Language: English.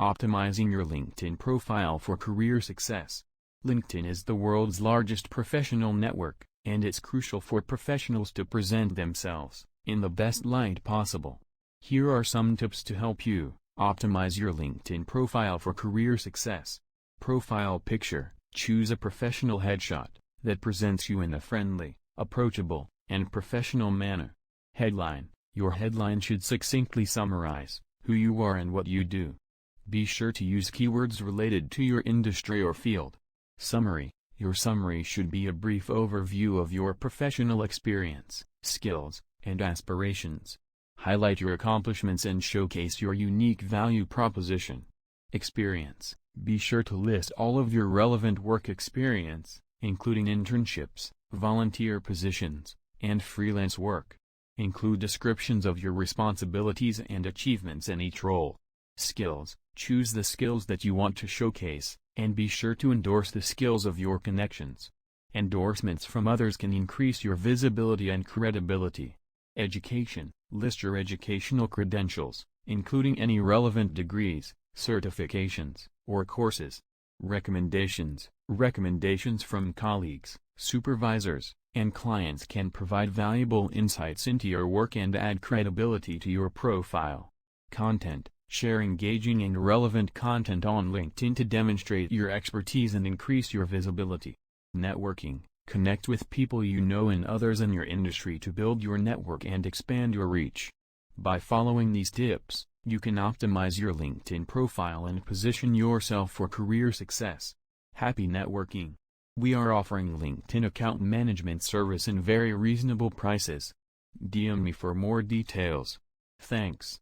Optimizing your LinkedIn profile for career success. LinkedIn is the world's largest professional network, and it's crucial for professionals to present themselves in the best light possible. Here are some tips to help you optimize your LinkedIn profile for career success. Profile picture. Choose a professional headshot that presents you in a friendly, approachable, and professional manner. Headline. Your headline should succinctly summarize who you are and what you do. Be sure to use keywords related to your industry or field. Summary. Your summary should be a brief overview of your professional experience, skills, and aspirations. Highlight your accomplishments and showcase your unique value proposition. Experience. Be sure to list all of your relevant work experience, including internships, volunteer positions, and freelance work. Include descriptions of your responsibilities and achievements in each role. Skills. Choose the skills that you want to showcase, and be sure to endorse the skills of your connections. Endorsements from others can increase your visibility and credibility. Education. List your educational credentials, including any relevant degrees, certifications, or courses. Recommendations. Recommendations from colleagues, supervisors, and clients can provide valuable insights into your work and add credibility to your profile. Content. Share engaging and relevant content on LinkedIn to demonstrate your expertise and increase your visibility. Networking. Connect with people you know and others in your industry to build your network and expand your reach. By following these tips, you can optimize your LinkedIn profile and position yourself for career success. Happy networking! We are offering LinkedIn account management service in very reasonable prices. DM me for more details. Thanks.